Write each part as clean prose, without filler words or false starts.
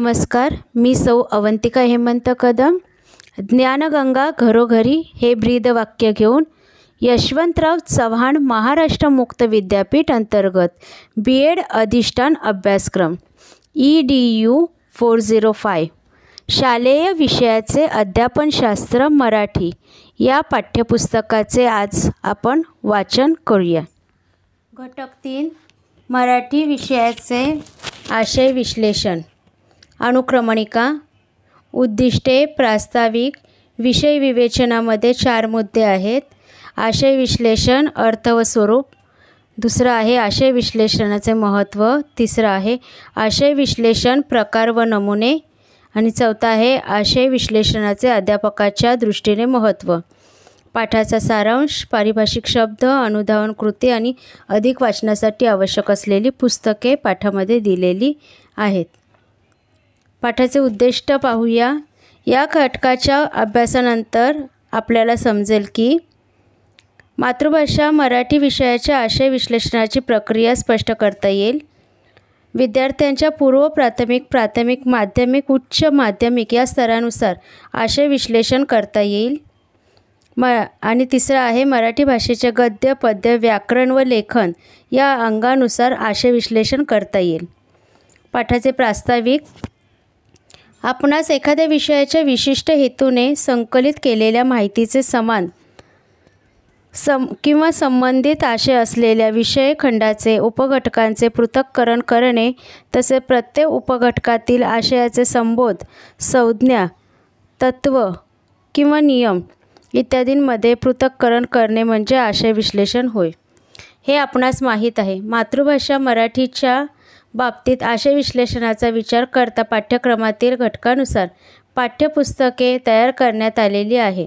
नमस्कार, मी सौ अवंतिका हेमंत कदम. ज्ञानगंगा घरोघरी हे ब्रीदवाक्य घेऊन यशवंतराव चव्हाण महाराष्ट्र मुक्त विद्यापीठ अंतर्गत BEd अधिष्ठान अभ्यासक्रम EDU 405 शालेय विषयाचे अध्यापनशास्त्र मराठी या पाठ्यपुस्तकाचे आज आपण वाचन करूया. घटक 3 मराठी विषयाचे आशय विश्लेषण. अनुक्रमणिका, उद्दिष्टे, प्रास्ताविक, विषय विवेचनामध्ये 4 मुद्दे आहेत. आशय विश्लेषण, अर्थ व स्वरूप. दुसरं आहे आशय विश्लेषणाचे महत्त्व. तिसरं आहे आशय विश्लेषण, प्रकार व नमुने. आणि चौथा आहे आशय विश्लेषणाचे अध्यापकाच्या दृष्टीने महत्त्व. पाठाचा सारांश, पारिभाषिक शब्द, अनुधावन कृती आणि अधिक वाचनासाठी आवश्यक असलेली पुस्तके पाठामध्ये दिलेली आहेत. पाठाचे उद्दिष्ट पाहूया. या घटकाच्या अभ्यासानंतर आपल्याला समजेल की मातृभाषा मराठी विषयाच्या आशय विश्लेषणाची प्रक्रिया स्पष्ट करता येईल. विद्यार्थ्यांच्या पूर्व प्राथमिक, प्राथमिक, माध्यमिक, उच्च माध्यमिक या स्तरानुसार आशय विश्लेषण करता येईल. आणि तिसरं आहे मराठी भाषेचे गद्य, पद्य, व्याकरण व लेखन या अंगानुसार आशय विश्लेषण करता येईल. पाठाचे प्रास्ताविक. आपणास एखाद्या विषयाच्या विशिष्ट हेतूने संकलित केलेल्या माहितीचे समान किंवा संबंधित आशय असलेल्या विषय खंडाचे उपघटकांचे पृथक्करण करणे, तसे प्रत्येक उपघटकातील आशयाचे संबोध, संज्ञा, तत्व किंवा नियम इत्यादींमध्ये पृथक्करण करणे म्हणजे आशय विश्लेषण होय. हे आपणास माहीत आहे. मातृभाषा मराठीच्या बाबतीत आशय विश्लेषणाचा विचार करता पाठ्यक्रमातील घटकानुसार पाठ्यपुस्तके तयार करण्यात आलेली आहे.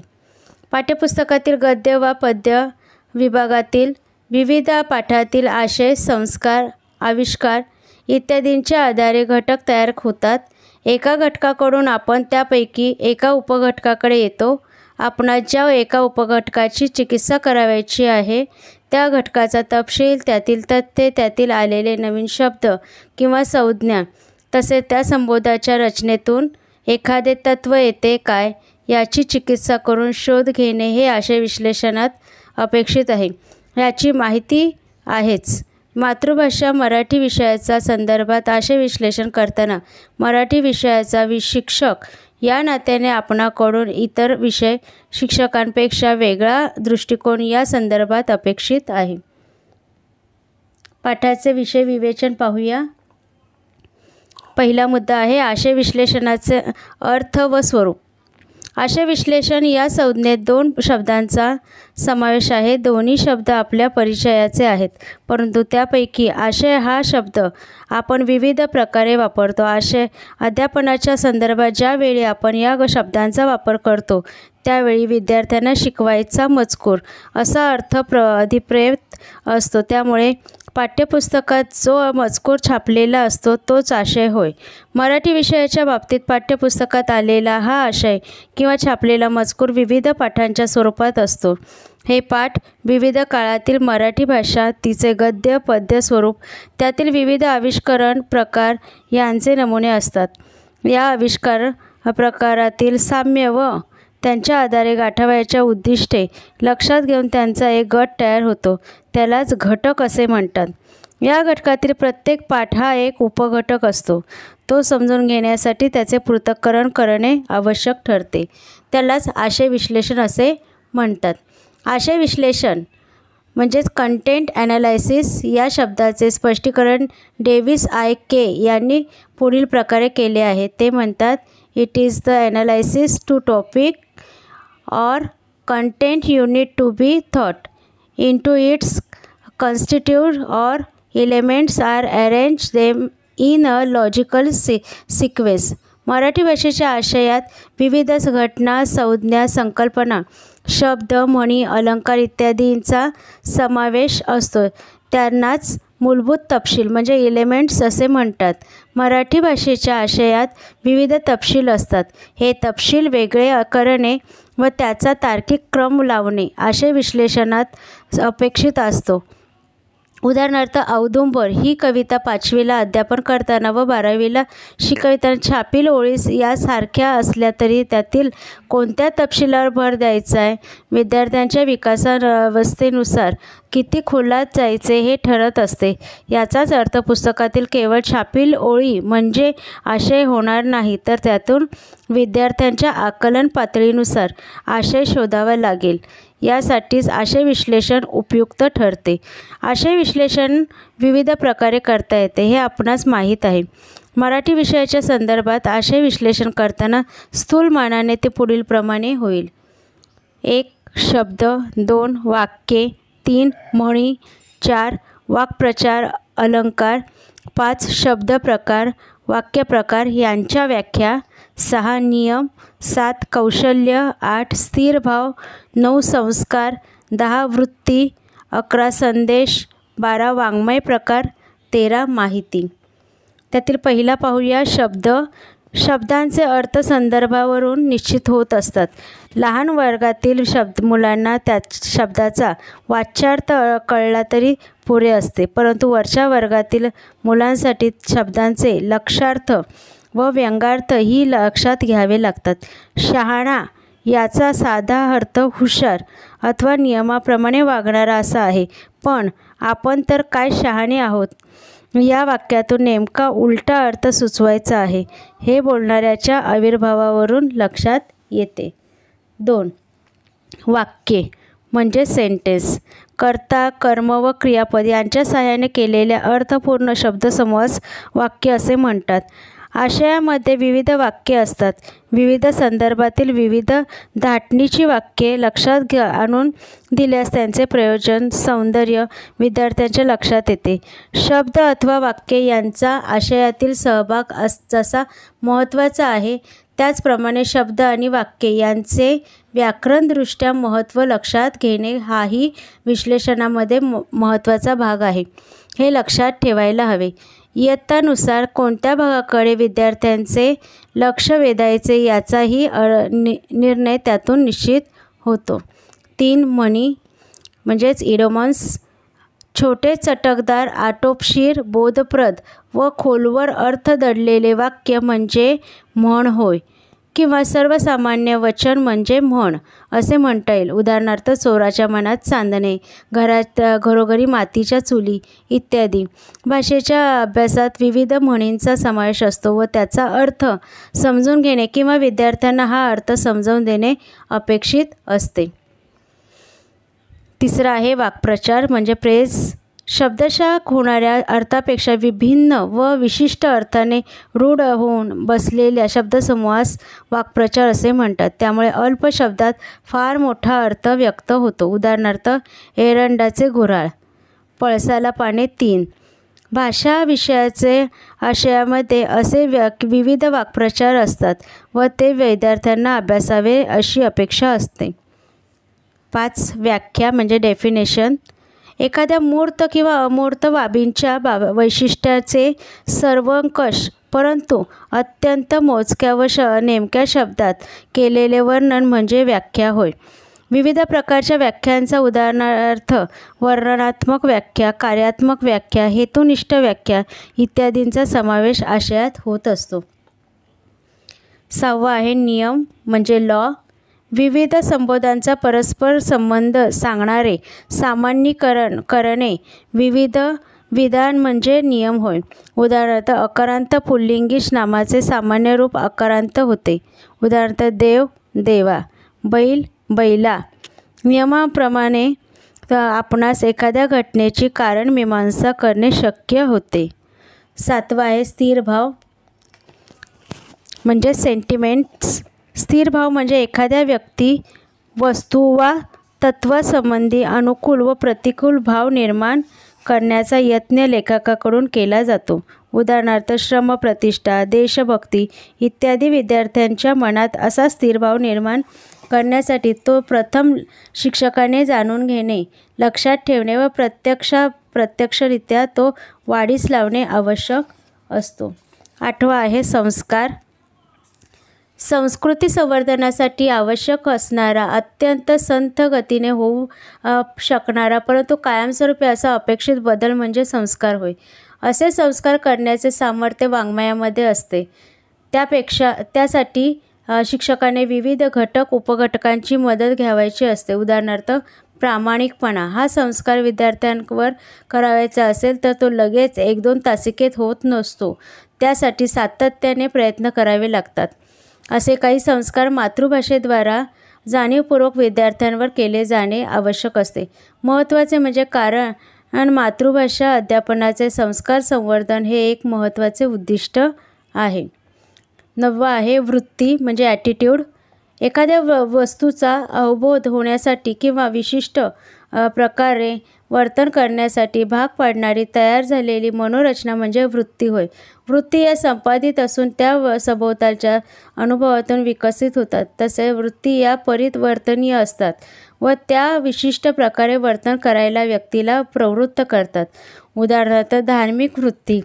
पाठ्यपुस्तकातील गद्य व पद्य विभागातील विविध पाठातील आशय, संस्कार, आविष्कार इत्यादींच्या आधारे घटक तयार होतात. एका घटकाकडून आपण त्यापैकी एका उपघटकाकडे येतो. आपणास ज्या एका उपघटकाची चिकित्सा करावयाची आहे त्या घटकाचा तपशील, त्यातील तथ्ये, त्यातील आलेले नवीन शब्द किंवा संज्ञा, तसेच त्या संबोधाच्या रचनेतून एखादे तत्व येते काय याची चिकित्सा करून शोध घेणे हे आशय विश्लेषणात अपेक्षित आहे. याची माहिती आहेच. मातृभाषा मराठी विषयाचा संदर्भात आशय विश्लेषण करताना मराठी विषयाचा शिक्षक या नात्याने आपणाकडून इतर विषय शिक्षकांपेक्षा वेगळा दृष्टिकोन या संदर्भात अपेक्षित आहे. पाठाचे विषय विवेचन पाहूया. पहिला मुद्दा आहे आशय विश्लेषणाचे अर्थ व स्वरूप. आशय विश्लेषण या संज्ञेत 2 शब्दांचा समावेश आहे. दोन्ही शब्द आपल्या परिचयाचे आहेत, परंतु त्यापैकी आशय हा शब्द आपण विविध प्रकारे वापरतो. आशय अध्यापनाच्या संदर्भात ज्यावेळी आपण या शब्दांचा वापर करतो त्यावेळी विद्यार्थ्यांना शिकवायचा मजकूर असा अर्थ अभिप्रेत असतो. त्यामुळे पाठ्यपुस्तकात जो मजकूर छापलेला असतो तोच आशय होय. मराठी विषयाच्या बाबतीत पाठ्यपुस्तकात आलेला हा आशय किंवा छापलेला मजकूर विविध पाठांच्या स्वरूपात असतो. हे पाठ विविध काळातील मराठी भाषा, तिचे गद्य, पद्य स्वरूप, त्यातील विविध आविष्करण प्रकार यांचे नमुने असतात. या आविष्कार प्रकारातील साम्य व त्यांच्या आधारे गाठावयाच्या उद्दिष्टे लक्षात घेऊन त्यांचा एक गट तयार होतो. त्यालाच घटक असे म्हणतात. या घटकातील प्रत्येक पाठ हा एक उपघटक असतो. तो समजून घेण्यासाठी त्याचे पृथक्करण करणे आवश्यक ठरते. त्यालाच आशय विश्लेषण असे म्हणतात. आशय विश्लेषण म्हणजेच कंटेंट ॲनालायसिस या शब्दाचे स्पष्टीकरण डेव्हिस के यांनी पुढील प्रकारे केले आहे. ते म्हणतात, it is the analysis to topic or content you need to be thought into its constituent or elements are arranged them in a logical sequence. Marathi भाषेच्या आशयात विविध घटना, संज्ञा, संकल्पना, शब्द, म्हणी, अलंकार इत्यादींचा समावेश असतो. त्यांनाच मूलभूत तपशील म्हणजे एलिमेंट्स असे म्हणतात. मराठी भाषेच्या आशयात विविध तपशील असतात. हे तपशील वेगळे करणे व त्याचा तार्किक क्रम लावणे आशय विश्लेषणात अपेक्षित असतो. उदाहरणार्थ औदुंबर ही कविता 5वीला अध्यापन करताना व 12वीला शिकविताना छापील ओळी यासारख्या असल्या तरी त्यातील कोणत्या तपशिलावर भर द्यायचा आहे, विद्यार्थ्यांच्या विकासावस्थेनुसार किती खोलात जायचे हे ठरत असते. याचाच अर्थ पुस्तकातील केवळ छापील ओळी म्हणजे आशय होणार नाही, तर त्यातून विद्यार्थ्यांच्या आकलन पातळीनुसार आशय शोधावा लागेल. यासाठीच आशय विश्लेषण उपयुक्त ठरते. आशय विश्लेषण विविध प्रकारे करता येते हे आपणास माहीत आहे. मराठी विषयाच्या संदर्भात आशय विश्लेषण करताना स्थूल मानाने ते पुढील प्रमाणे होईल. 1. शब्द. 2. वाक्ये. 3. म्हणी. 4. वाक्प्रचार अलंकार. 5. शब्द प्रकार वाक्यप्रकार यांच्या व्याख्या. 6. नियम. 7. कौशल्य. 8. स्थिर भाव. 9. संस्कार. 10. वृत्ती. 11. संदेश. 12. वाङ्मय प्रकार. 13. माहिती. त्यातील पहिला पाहूया शब्द. शब्दांचे अर्थ संदर्भावरून निश्चित होत असतात. लहान वर्गातील मुलांना त्या शब्दाचा वाच्यार्थ कळला तरी पुरे असते, परंतु वरच्या वर्गातील मुलांसाठी शब्दांचे लक्षार्थ व व्यंगार्थ ही लक्षात घ्यावे लागतात. शहाणा याचा साधा अर्थ हुशार अथवा नियमाप्रमाणे वागणारा असा आहे, पण आपण तर काय शहाणे आहोत या वाक्यातून नेमका उलटा अर्थ सुचवायचा आहे हे बोलणाऱ्याच्या आविर्भावावरून लक्षात येते. 2. वाक्ये म्हणजे सेंटेन्स. कर्ता, कर्म व क्रियापद यांच्या सहाय्याने केलेल्या अर्थपूर्ण शब्दसमूहास वाक्य असे म्हणतात. आशयामध्ये विविध वाक्ये असतात. विविध संदर्भातील विविध धाटणीची वाक्ये लक्षात आणून दिल्यास त्यांचे प्रयोजन, सौंदर्य विद्यार्थ्यांच्या लक्षात येते. शब्द अथवा वाक्ये यांचा आशयातील सहभाग जसा महत्त्वाचा आहे, त्याचप्रमाणे शब्द आणि वाक्ये यांचे व्याकरणदृष्ट्या महत्त्व लक्षात घेणे हाही विश्लेषणामध्ये महत्त्वाचा भाग आहे, हे लक्षात ठेवायला हवे. इयत्तानुसार कोणत्या भागाकडे विद्यार्थ्यांचे लक्ष वेधायचे याचाही निर्णय त्यातून निश्चित होतो. 3. म्हणी म्हणजेच इडियम्स. छोटे, चटकदार, आटोपशीर, बोधप्रद व खोलवर अर्थ दडलेले वाक्य म्हणजे म्हण होय, किंवा सर्वसामान्य वचन म्हणजे म्हण असे म्हणता येईल. उदाहरणार्थ चोराच्या मनात चांदणे, घरोघरी मातीच्या चुली इत्यादी. भाषेच्या अभ्यासात विविध म्हणींचा समावेश असतो व त्याचा अर्थ समजून घेणे किंवा विद्यार्थ्यांना हा अर्थ समजावून देणे अपेक्षित असते. 3. आहे वाक्प्रचार म्हणजे प्रेझ. शब्दशः होणाऱ्या अर्थापेक्षा विभिन्न व विशिष्ट अर्थाने रूढ होऊन बसलेल्या शब्दसमूहास वाक्प्रचार असे म्हणतात. त्यामुळे अल्प शब्दात फार मोठा अर्थ व्यक्त होतो. उदाहरणार्थ एरंडाचे घोराळ, पळसाला पाने 3. भाषा विषयाचे आशयामध्ये असे विविध वाक्प्रचार असतात व ते विद्यार्थ्यांना अभ्यासावे अशी अपेक्षा असते. 5. व्याख्या म्हणजे डेफिनेशन. एखाद्या मूर्त किंवा अमूर्त बाबींच्या वैशिष्ट्याचे सर्वंकष परंतु अत्यंत मोजक्या व नेमक्या शब्दात केलेले वर्णन म्हणजे व्याख्या होय. विविध प्रकारच्या व्याख्यांचा उदाहरणार्थ वर्णनात्मक व्याख्या, कार्यात्मक व्याख्या, हेतुनिष्ठ व्याख्या इत्यादींचा समावेश आशयात होत असतो. 6. आहे नियम म्हणजे लॉ. विविध संबोधांचा परस्पर संबंध सांगणारे सामान्यीकरण करणे विविध विधान म्हणजे नियम होय. उदाहरणार्थ अकारांत पुल्लिंगी नामाचे सामान्य रूप अकारांत होते. उदाहरणार्थ देव, देवा, बैल, बैला. नियमाप्रमाणे आपणास एखाद्या घटनेची कारण मीमांसा करणे शक्य होते. 7. आहे स्थिर भाव म्हणजे सेंटिमेंट्स. स्थिर भाव म्हणजे एखाद्या व्यक्ती, वस्तू वा तत्वासंबंधी अनुकूल व प्रतिकूल भाव निर्माण करण्याचा यत्न लेखकाकडून केला जातो. उदाहरणार्थ श्रम, प्रतिष्ठा, देशभक्ती इत्यादी. विद्यार्थ्यांच्या मनात असा स्थिर भाव निर्माण करण्यासाठी तो प्रथम शिक्षकाने जाणून घेणे, लक्षात ठेवणे व प्रत्यक्षरित्या तो वाढीस लावणे आवश्यक असतो. 8. आहे संस्कार. संस्कृती संवर्धनासाठी आवश्यक असणारा, अत्यंत संथ गतीने होऊ शकणारा परंतु कायमस्वरूपी असा अपेक्षित बदल म्हणजे संस्कार होय. असे संस्कार करण्याचे सामर्थ्य वाङ्मयामध्ये असते. त्यासाठी शिक्षकाने विविध घटक उपघटकांची मदत घ्यावयाची असते. उदाहरणार्थ, प्रामाणिकपणा हा संस्कार विद्यार्थ्यांवर करावायचा असेल तर तो लगेच 1-2 तासिकेत होत नसतो. त्यासाठी सातत्याने प्रयत्न करावे लागतात. असे काही संस्कार मातृभाषेद्वारा जाणीवपूर्वक विद्यार्थ्यांवर केले जाणे आवश्यक असते. महत्त्वाचे म्हणजे कारण मातृभाषा अध्यापनाचे संस्कार संवर्धन हे एक महत्त्वाचे उद्दिष्ट आहे. 9 आहे वृत्ती म्हणजे ॲटिट्यूड. एखाद्या वस्तूचा अवबोध होण्यासाठी किंवा विशिष्ट प्रकारे वर्तन करण्यासाठी भाग पाडणारी तयार झालेली मनोरचना म्हणजे वृत्ती होय. वृत्ती या संपादित असून त्या सभोवतालच्या अनुभवातून विकसित होतात. तसे वृत्ती या परिवर्तनीय असतात व त्या विशिष्ट प्रकारे वर्तन करायला व्यक्तीला प्रवृत्त करतात. उदाहरणार्थ, धार्मिक वृत्ती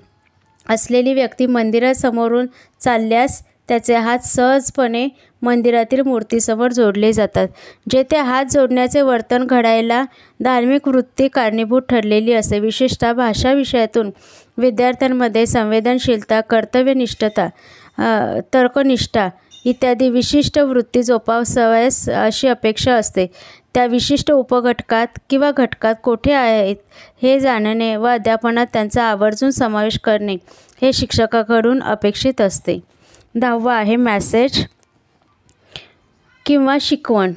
असलेली व्यक्ती मंदिरासमोरून चालल्यास त्याचे हात सहजपणे मंदिरातील मूर्तीसमोर जोडले जातात. जेथे हात जोडण्याचे वर्तन घडायला धार्मिक वृत्ती कारणीभूत ठरलेली असते. विशेषतः भाषा विषयातून विद्यार्थ्यांमध्ये संवेदनशीलता, कर्तव्यनिष्ठता, तर्कनिष्ठा इत्यादी विशिष्ट वृत्ती जोपासाव्यास अशी अपेक्षा असते. त्या विशिष्ट उपघटकात किंवा घटकात कोठे आहेत हे जाणणे व अध्यापनात त्यांचा आवर्जून समावेश करणे हे शिक्षकाकडून अपेक्षित असते. 10 आहे मॅसेज किंवा शिकवण.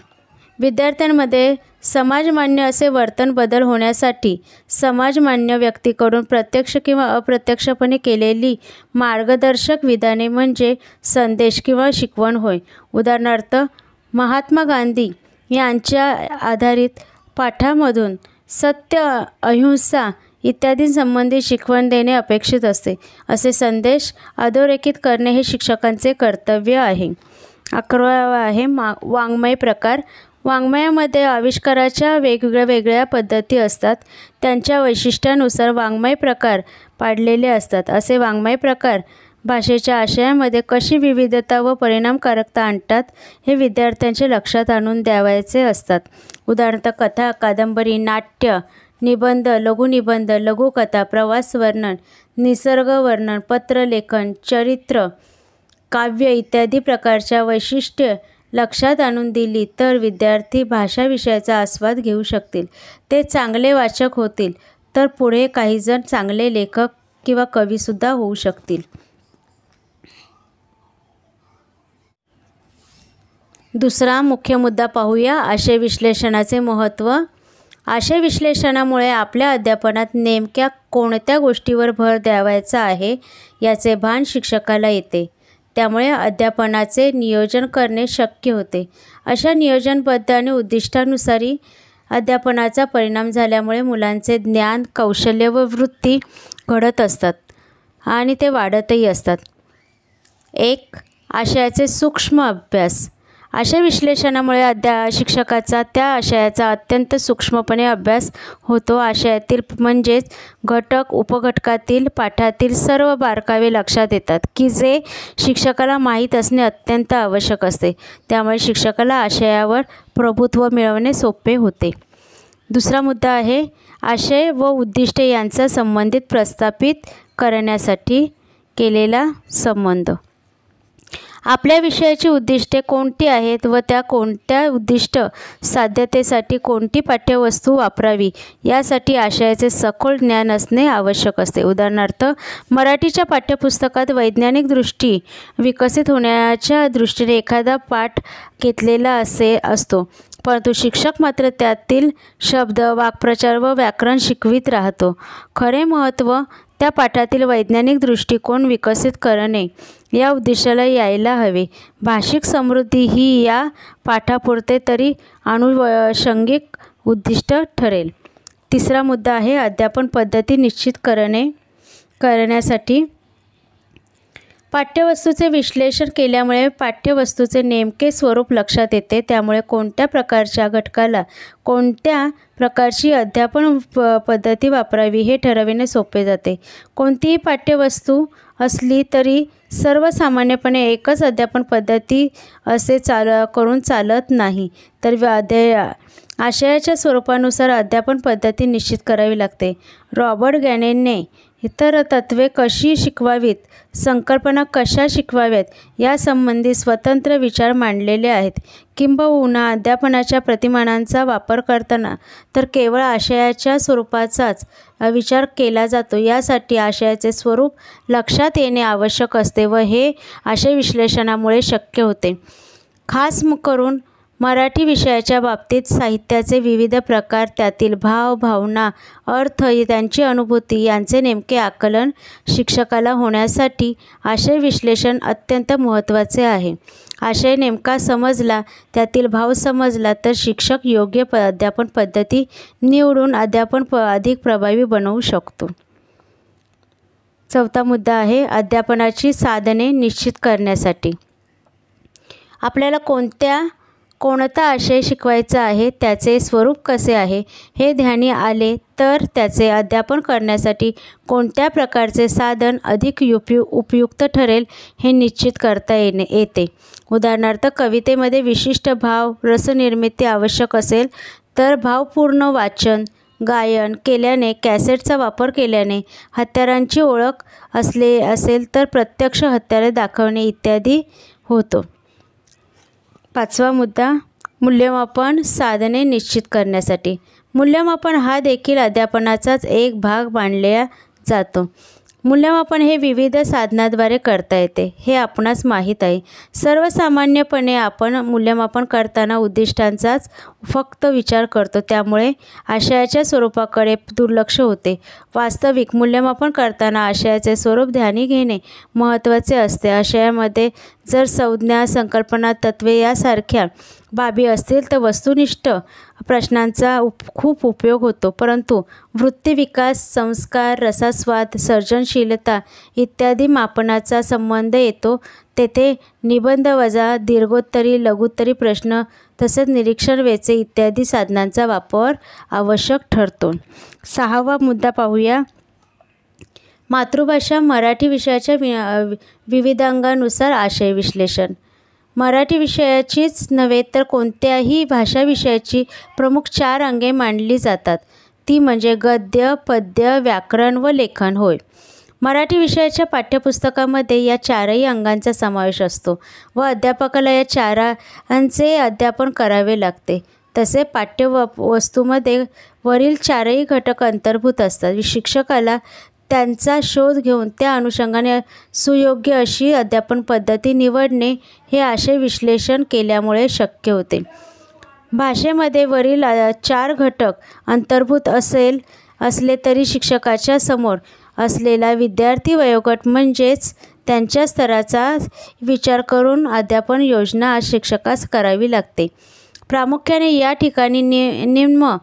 विद्यार्थ्यांमध्ये समाजमान्य असे वर्तन बदल होण्यासाठी समाजमान्य व्यक्तीकडून प्रत्यक्ष किंवा अप्रत्यक्षपणे केलेली मार्गदर्शक विधाने म्हणजे संदेश किंवा शिकवण होय. उदाहरणार्थ, महात्मा गांधी यांच्या आधारित पाठांमधून सत्य, अहिंसा इत्यादी संबंधित शिकवण देणे अपेक्षित असते. असे संदेश अधोरेखित करणे हे शिक्षकांचे कर्तव्य आहे. 11 आहे वाङ्मय प्रकार. वाङ्मयामध्ये आविष्काराच्या वेगवेगळ्या पद्धती असतात. त्यांच्या वैशिष्ट्यानुसार वाङ्मय प्रकार पाडलेले असतात. असे वाङ्मय प्रकार भाषेच्या आशयामध्ये कशी विविधता व परिणामकारकता आणतात हे विद्यार्थ्यांच्या लक्षात आणून द्यावयाचे असतात. उदाहरणार्थ, कथा, कादंबरी, नाट्य, निबंध, लघुनिबंध, लघुकथा, प्रवास वर्णन, निसर्ग वर्णन, पत्रलेखन, चरित्र, काव्य इत्यादी प्रकारच्या वैशिष्ट्ये लक्षात आणून दिली तर विद्यार्थी भाषा विषयाचा आस्वाद घेऊ शकतील. ते चांगले वाचक होतील तर पुढे काहीजण चांगले लेखक किंवा कवीसुद्धा होऊ शकतील. दुसरा मुख्य मुद्दा पाहूया, आशय विश्लेषणाचे महत्त्व. आशय विश्लेषणामुळे आपल्या अध्यापनात नेमक्या कोणत्या गोष्टीवर भर द्यावायचा आहे याचे भान शिक्षकाला येते. त्यामुळे अध्यापनाचे नियोजन करणे शक्य होते. अशा नियोजनबद्ध आणि उद्दिष्टानुसारी अध्यापनाचा परिणाम झाल्यामुळे मुलांचे ज्ञान, कौशल्य व वृत्ती घडत असतात आणि ते वाढतही असतात. 1. आशयाचे सूक्ष्म अभ्यास. आशय विश्लेषणामुळे शिक्षकाचा त्या आशयाचा अत्यंत सूक्ष्मपणे अभ्यास होतो. आशयातील म्हणजेच घटक, उपघटकातील, पाठातील सर्व बारकावे लक्षात येतात की जे शिक्षकाला माहीत असणे अत्यंत आवश्यक असते. त्यामुळे शिक्षकाला आशयावर प्रभुत्व मिळवणे सोपे होते. दुसरा मुद्दा आहे आशय व उद्दिष्टे यांचा संबंधित प्रस्थापित करण्यासाठी केलेला संबंध. आपल्या विषयाची उद्दिष्टे कोणती आहेत व त्या कोणत्या उद्दिष्ट साध्यतेसाठी कोणती पाठ्यवस्तू वापरावी यासाठी आशयाचे सखोल ज्ञान असणे आवश्यक असते. उदाहरणार्थ, मराठीच्या पाठ्यपुस्तकात वैज्ञानिक दृष्टी विकसित होण्याच्या दृष्टीने एखादा पाठ घेतलेला असतो, परंतु शिक्षक मात्र त्यातील शब्द, वाक्प्रचार व व्याकरण शिकवित राहतो. खरे महत्त्व त्या पाठातील वैज्ञानिक दृष्टिकोन विकसित करणे या उद्देशाला यायला हवे. भाषिक समृद्धी ही या पाठापुरते तरी आनुषंगिक उद्दिष्ट ठरेल. तिसरा मुद्दा आहे अध्यापन पद्धती निश्चित करण्यासाठी. पाठ्यवस्तूचे विश्लेषण केल्यामुळे पाठ्यवस्तूचे नेमके स्वरूप लक्षात येते. त्यामुळे कोणत्या प्रकारच्या घटकाला कोणत्या प्रकारची अध्यापन पद्धती वापरावी हे ठरविणे सोपे जाते. कोणतीही पाठ्यवस्तू असली तरी सर्वसामान्यपणे एकच अध्यापन पद्धती असे करून चालत नाही, तर आशयाच्या स्वरूपानुसार अध्यापन पद्धती निश्चित करावी लागते. रॉबर्ट गॅनेनने इतर तत्त्वे कशी शिकवावीत, संकल्पना कशा शिकवाव्यात यासंबंधी स्वतंत्र विचार मांडलेले आहेत. किंबहुना अध्यापनाच्या प्रतिमानांचा वापर करताना तर केवळ आशयाच्या स्वरूपाचाच विचार केला जातो. यासाठी आशयाचे स्वरूप लक्षात येणे आवश्यक असते व हे आशय विश्लेषणामुळे शक्य होते. खास करून मराठी विषयाच्या बाबतीत साहित्याचे विविध प्रकार, त्यातील भाव, भावना, अर्थ, त्यांची अनुभूती यांचे नेमके आकलन शिक्षकाला होण्यासाठी आशय विश्लेषण अत्यंत महत्त्वाचे आहे. आशय नेमका समजला, त्यातील भाव समजला तर शिक्षक योग्य अध्यापन पद्धती निवडून अध्यापन अधिक प्रभावी बनवू शकतो. चौथा मुद्दा आहे अध्यापनाची साधने निश्चित करण्यासाठी. आपल्याला कोणता आशय शिकवायचा आहे, त्याचे स्वरूप कसे आहे हे ध्यानी आले तर त्याचे अध्यापन करण्यासाठी कोणत्या प्रकारचे साधन अधिक उपयुक्त ठरेल हे निश्चित करता येते. उदाहरणार्थ, कवितेमध्ये विशिष्ट भाव रसनिर्मिती आवश्यक असेल तर भावपूर्ण वाचन, गायन केल्याने, कॅसेटचा वापर केल्याने, हत्यारांची ओळख असेल तर प्रत्यक्ष हत्यारे दाखवणे इत्यादी होतो. पाचवा मुद्दा मूल्यमापन साधने निश्चित करण्यासाठी. मूल्यमापन हा देखील अध्यापनाचाच एक भाग मानला जातो. मूल्यमापन हे विविध साधनाद्वारे करता येते हे आपणास माहीत आहे. सर्वसामान्यपणे आपण मूल्यमापन करताना उद्दिष्टांचाच फक्त विचार करतो, त्यामुळे आशयाच्या स्वरूपाकडे दुर्लक्ष होते. वास्तविक मूल्यमापन करताना आशयाचे स्वरूप ध्यानी घेणे महत्त्वाचे असते. आशयामध्ये जर संज्ञा, संकल्पना, तत्त्वे यासारख्या बाबी असतील तर वस्तुनिष्ठ प्रश्नांचा खूप उपयोग होतो, परंतु वृत्तीविकास, संस्कार, रसास्वाद, सर्जनशीलता इत्यादी मापनाचा संबंध येतो. तेथे निबंध वजा दीर्घोत्तरी, लघुत्तरी प्रश्न तसेच निरीक्षण वेचे इत्यादी साधनांचा वापर आवश्यक ठरतो. सहावा मुद्दा पाहूया. मातृभाषा मराठी विषयाच्या विविधांगानुसार आशय विश्लेषण. मराठी विषयाचीच नव्हे तर कोणत्याही भाषा विषयाची प्रमुख 4 अंगे मांडली जातात. ती म्हणजे गद्य, पद्य, व्याकरण व लेखन होय. मराठी विषयाच्या पाठ्यपुस्तकामध्ये या 4ही अंगांचा समावेश असतो व अध्यापकाला या 4 अध्यापन करावे लागते. तसे पाठ्यवस्तूमध्ये वरील 4ही घटक अंतर्भूत असतात. शिक्षकाला त्यांचा शोध घेऊन त्या अनुषंगाने सुयोग्य अशी अध्यापन पद्धती निवडणे हे आशय विश्लेषण केल्यामुळे शक्य होते. भाषेमध्ये वरील 4 घटक अंतर्भूत असले तरी शिक्षकाच्या समोर असलेला विद्यार्थी वयोगट म्हणजेच त्यांच्या स्तराचा विचार करून अध्यापन योजना शिक्षकास करावी लागते. प्रामुख्याने या ठिकाणी निम्न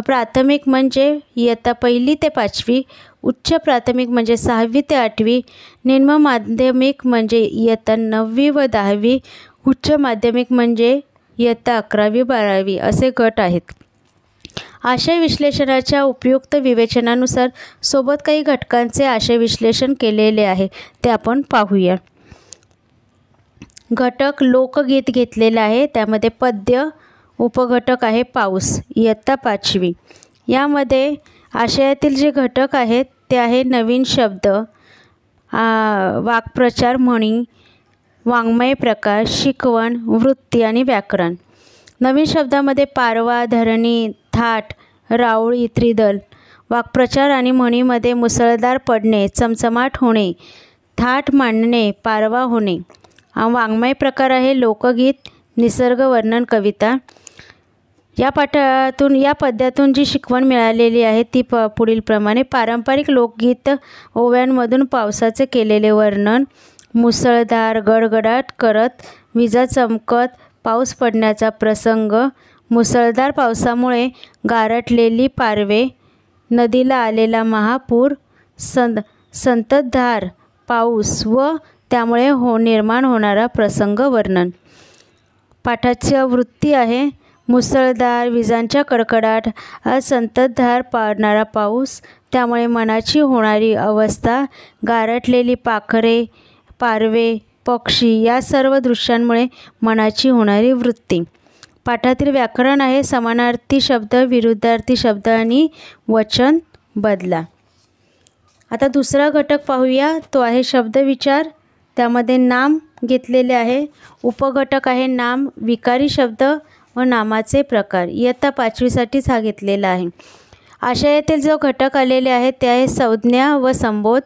प्राथमिक म्हणजे इयत्ता 1ली ते 5वी, उच्च प्राथमिक म्हणजे 6वी ते 8वी, निम्न माध्यमिक म्हणजे इयत्ता 9वी व 10वी, उच्च माध्यमिक म्हणजे इयत्ता 11वी 12वी असे गट आहेत. आशय विश्लेषणाच्या उपयुक्त विवेचनानुसार सोबत काही घटकांचे आशय विश्लेषण केलेले आहे ते आपण पाहूया. घटक लोकगीत घेतलेला आहे. त्यामध्ये पद्य उपघटक आहे पाऊस, इयत्ता 5वी. यामध्ये आशयातील जे घटक आहेत ते आहे नवीन शब्द, वाक्प्रचार, म्हणी, वाङ्मय प्रकार, शिकवण, वृत्ती आणि व्याकरण. नवीन शब्दामध्ये पारवा, धरणी, थाट, राऊळ, त्रिदल. वाक्प्रचार आणि म्हणीमध्ये मुसळधार पडणे, चमचमाट होणे, थाट मांडणे, पारवा होणे. वाङ्मय प्रकार आहे लोकगीत, निसर्ग वर्णन, कविता. या पद्यातून जी शिकवण मिळालेली आहे ती पुढील प्रमाणे. पारंपरिक लोकगीत ओव्यांमधून पावसाचे केलेले वर्णन. मुसळधार गडगडाट करत विजा चमकत पाऊस पडण्याचा प्रसंग. मुसळधार पावसामुळे गारटलेली पारवे, नदीला आलेला महापूर, संततधार पाऊस व त्यामुळे निर्माण होणारा प्रसंग वर्णन. पाठाची वृत्ती आहे मुसळधार, विजांच्या कडकडाट, संततधार पडणारा पाऊस, त्यामुळे मनाची होणारी अवस्था, गारटलेली पाखरे, पारवे, पक्षी या सर्व दृश्यांमुळे मनाची होणारी वृत्ती. पाठातील व्याकरण आहे समानार्थी शब्द, विरुद्धार्थी शब्द आणि वचन बदला. आता दुसरा घटक पाहूया, तो आहे शब्दविचार. त्यामध्ये नाम घेतलेले आहे. उपघटक आहे नाम, विकारी शब्द व नामाचे प्रकार. इयत्ता 5वीसाठीच हा घेतलेला आहे. आशयातील जो घटक आलेले आहेत ते आहे संज्ञा व संबोध.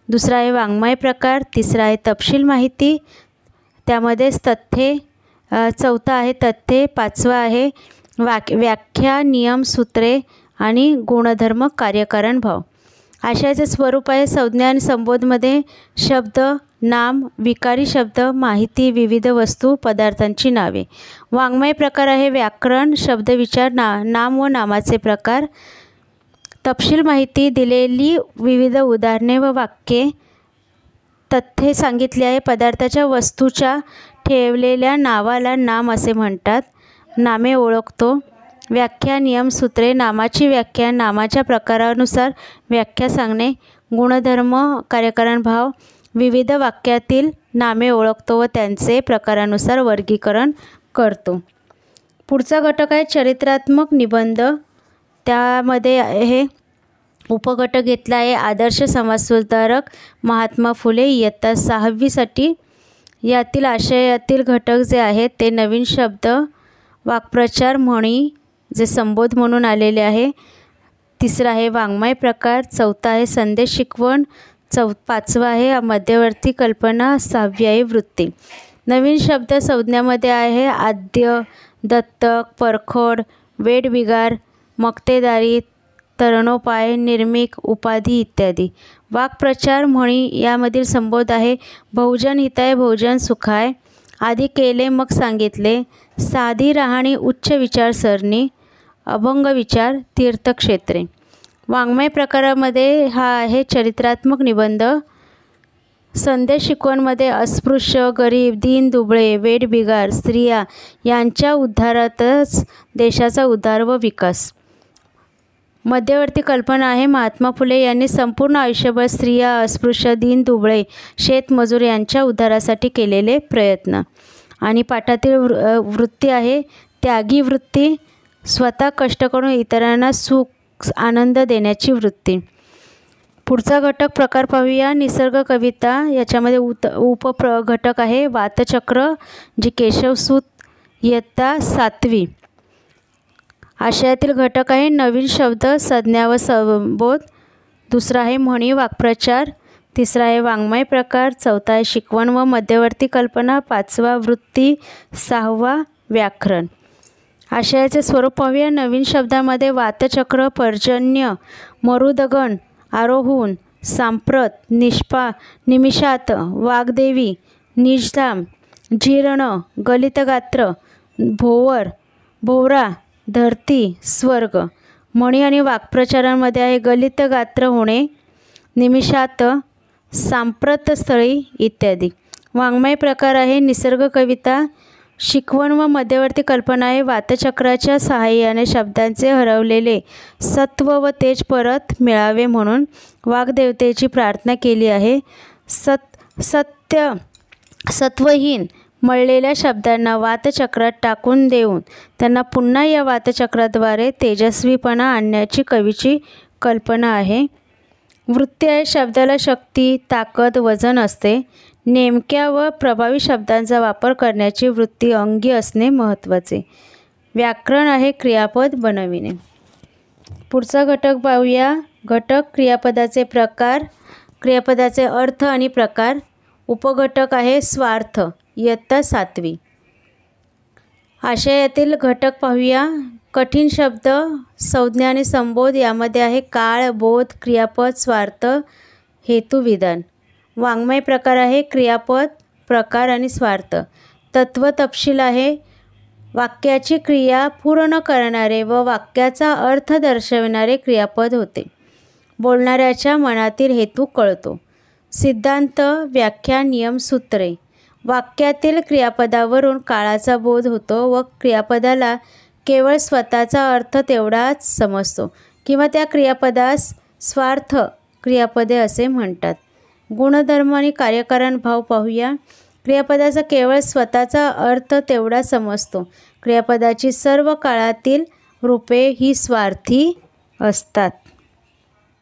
दुसरा आहे वाङ्मय प्रकार. तिसरा आहे तपशील माहिती, त्यामध्येच तथ्ये. चौथा आहे तथ्ये. पाचवा आहे व्याख्या, नियम, सूत्रे आणि गुणधर्म, कार्यकारण, भाव. आशयाचे स्वरूप आहे संज्ञा आणि संबोधमध्ये शब्द, नाम, विकारी शब्द, माहिती, विविध वस्तू, पदार्थांची नावे. वाङ्मय प्रकार आहे व्याकरण, शब्दविचार, नाम व नामाचे प्रकार. तपशील माहिती, दिलेली विविध उदाहरणे व वाक्ये. तथ्ये सांगितले आहे पदार्थाच्या, वस्तूच्या ठेवलेल्या नावाला नाम असे म्हणतात. नामे ओळखतो. व्याख्या, नियम, सूत्रे. नामाची व्याख्या, नामाच्या प्रकारानुसार व्याख्या सांगणे. गुणधर्म, कार्यकारण, भाव. विविध वाक्यातील नामे ओळखतो व त्यांचे प्रकारानुसार वर्गीकरण करतो. पुढचा घटक आहे चरित्रात्मक निबंध. त्यामध्ये हे उपघटक घेतला आहे आदर्श समाजसुधारक महात्मा फुले, इयत्ता 6वीसाठी. यातील आशयातील घटक जे आहेत ते नवीन शब्द, वाक्प्रचार, म्हणी जे संबोध म्हणून आलेले आहे. तिसरा आहे वाङ्मय प्रकार. चौथा आहे संदेश शिकवण. पाचवा आहे मध्यवर्ती कल्पना. 6वी आहे वृत्ती. नवीन शब्द संज्ञामध्ये आहे आद्य, दत्तक, परखड, वेठबिगार, मक्तेदारी, तरणोपाय, निर्मिक, उपाधी इत्यादी. वाक्प्रचार, म्हणी यामधील संबोध आहे बहुजन हिताय, बहुजन सुखाय. आधी केले मग सांगितले. साधी राहणी, उच्च विचारसरणी, अभंग विचार, तीर्थक्षेत्रे. वाङ्मय प्रकारामध्ये हा आहे चरित्रात्मक निबंध. संदेश शिकवणमध्ये अस्पृश्य, गरीब, दीन दुबळे, वेठबिगार, स्त्रिया यांच्या उद्धारातच देशाचा उद्धार व विकास. मध्यवर्ती कल्पना आहे महात्मा फुले यांनी संपूर्ण आयुष्यभर स्त्रिया, अस्पृश्य, दीन दुबळे, शेतमजूर यांच्या उद्धारासाठी केलेले प्रयत्न. आणि पाठातील वृत्ती आहे त्यागी वृत्ती. स्वतः कष्ट करून इतरांना सुख आनंद देण्याची वृत्ती. पुढचा घटक प्रकार पाहूया निसर्ग कविता. याच्यामध्ये उपघटक आहे वातचक्र, जी केशवसूत, इयत्ता 7वी. आशयातील घटक आहे नवीन शब्द, संज्ञा व संबोध. दुसरा आहे म्हणी, वाक्प्रचार. तिसरा आहे वाङ्मय प्रकार. चौथा आहे शिकवण व मध्यवर्ती कल्पना. पाचवा वृत्ती. 6वा व्याकरण. आशयाचे स्वरूप पाहूया. नवीन शब्दामध्ये वातचक्र, पर्जन्य, मरुदगण, आरोहून, सांप्रत, निमिषात, वाग्देवी, निजधाम, जीर्ण, गलितगात्र, भोवर, भोवरा, धरती, स्वर्ग. म्हणी आणि वाक्प्रचारांमध्ये आहे गलितगात्र होणे, निमिषात, सांप्रतस्थळी इत्यादी. वाङ्मय प्रकार आहे निसर्ग कविता. शिकवण व मध्यवर्ती कल्पना आहे वातचक्राच्या सहाय्याने शब्दांचे हरवलेले सत्व व तेज परत मिळावे म्हणून वाग्देवतेची प्रार्थना केली आहे. सत्वहीन मळलेल्या शब्दांना वातचक्रात टाकून देऊन त्यांना पुन्हा या वातचक्राद्वारे तेजस्वीपणा आणण्याची कवीची कल्पना आहे. वृत्ती आहे शब्दाला शक्ती, ताकद, वजन असते. नेमक्या व प्रभावी शब्दांचा वापर करण्याची वृत्ती अंगी असणे महत्त्वाचे. व्याकरण आहे क्रियापद बनविणे. पुढचा घटक पाहूया. घटक क्रियापदाचे प्रकार, क्रियापदाचे अर्थ आणि प्रकार. उपघटक आहे स्वार्थ, इयत्ता 7वी. आशयातील घटक पाहूया. कठीण शब्द, संज्ञा आणि संबोध. यामध्ये आहे काळ, बोध, क्रियापद, स्वार्थ, हेतू, विधान. वाङ्मय प्रकार आहे क्रियापद, प्रकार आणि स्वार्थ. तत्व तपशील आहे वाक्याची क्रिया पूर्ण करणारे व वाक्याचा अर्थ दर्शविणारे क्रियापद होते. बोलणाऱ्याच्या मनातील हेतू कळतो. सिद्धांत, व्याख्या, नियम, सूत्रे. वाक्यातील क्रियापदावरून काळाचा बोध होतो व क्रियापदाला केवळ स्वतःचा अर्थ तेवढाच समजतो किंवा त्या क्रियापदास स्वार्थ क्रियापदे असे म्हणतात. गुणधर्म आणि कार्यकारण भाव पाहूया. क्रियापदाचा केवळ स्वतःचा अर्थ तेवढा समजतो. क्रियापदाची सर्व काळातील रूपे ही स्वार्थी असतात.